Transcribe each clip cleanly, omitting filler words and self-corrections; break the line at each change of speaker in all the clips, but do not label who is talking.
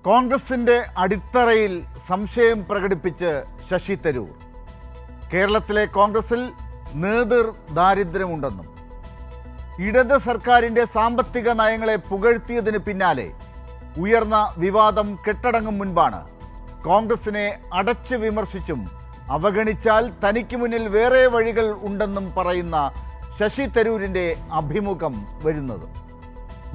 കോൺഗ്രസിന്റെ അടിത്തറയിൽ സംശയം പ്രകടിപ്പിച്ച് ശശി തരൂർ. കേരളത്തിലെ കോൺഗ്രസിൽ നേതൃ ദാരിദ്ര്യമുണ്ടെന്നും ഇടത് സർക്കാരിൻ്റെ സാമ്പത്തിക നയങ്ങളെ പുകഴ്ത്തിയതിന് പിന്നാലെ ഉയർന്ന വിവാദം കെട്ടടങ്ങും മുൻപാണ് കോൺഗ്രസിനെ അടച്ചു വിമർശിച്ചും അവഗണിച്ചാൽ തനിക്ക് മുന്നിൽ വേറെ വഴികൾ ഉണ്ടെന്നും പറയുന്ന ശശി തരൂരിൻ്റെ അഭിമുഖം വരുന്നത്.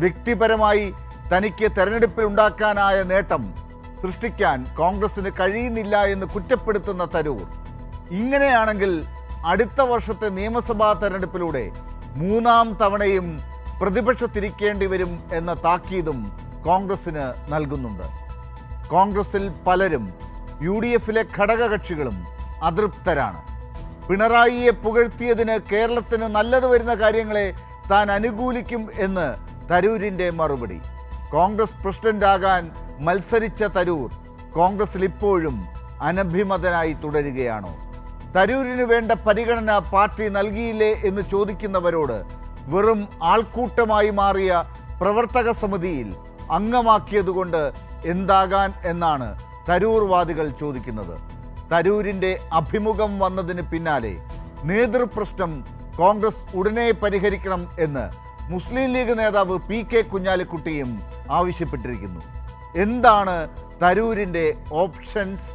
വ്യക്തിപരമായി തനിക്ക് തെരഞ്ഞെടുപ്പിൽ ഉണ്ടാക്കാനായ നേട്ടം സൃഷ്ടിക്കാൻ കോൺഗ്രസിന് കഴിയുന്നില്ല എന്ന് കുറ്റപ്പെടുത്തുന്ന തരൂർ, ഇങ്ങനെയാണെങ്കിൽ അടുത്ത വർഷത്തെ നിയമസഭാ തെരഞ്ഞെടുപ്പിലൂടെ മൂന്നാം തവണയും പ്രതിപക്ഷത്തിരിക്കേണ്ടി വരും എന്ന താക്കീതും കോൺഗ്രസിന് നൽകുന്നുണ്ട്. കോൺഗ്രസിൽ പലരും UDFിലെ ഘടകകക്ഷികളും അതൃപ്തരാണ്. പിണറായിയെ പുകഴ്ത്തിയതിന് കേരളത്തിന് നല്ലത് വരുന്ന കാര്യങ്ങളെ താൻ അനുകൂലിക്കും എന്ന് തരൂരിൻ്റെ മറുപടി. കോൺഗ്രസ് പ്രസിഡന്റാകാൻ മത്സരിച്ച തരൂർ കോൺഗ്രസിൽ ഇപ്പോഴും അനഭിമതനായി തുടരുകയാണോ? തരൂരിന് വേണ്ട പരിഗണന പാർട്ടി നൽകിയില്ലേ എന്ന് ചോദിക്കുന്നവരോട് വെറും ആൾക്കൂട്ടമായി മാറിയ പ്രവർത്തക സമിതിയിൽ അംഗമാക്കിയതുകൊണ്ട് എന്താകാൻ എന്നാണ് തരൂർവാദികൾ ചോദിക്കുന്നത്. തരൂരിൻ്റെ അഭിമുഖം വന്നതിന് പിന്നാലെ നേതൃപ്രശ്നം കോൺഗ്രസ് ഉടനെ പരിഹരിക്കണം എന്ന് മുസ്ലിം ലീഗ് നേതാവ് PK കുഞ്ഞാലിക്കുട്ടിയും ആവശ്യപ്പെട്ടിരിക്കുന്നു. എന്താണ് തരൂരിൻ്റെ ഓപ്ഷൻസ്?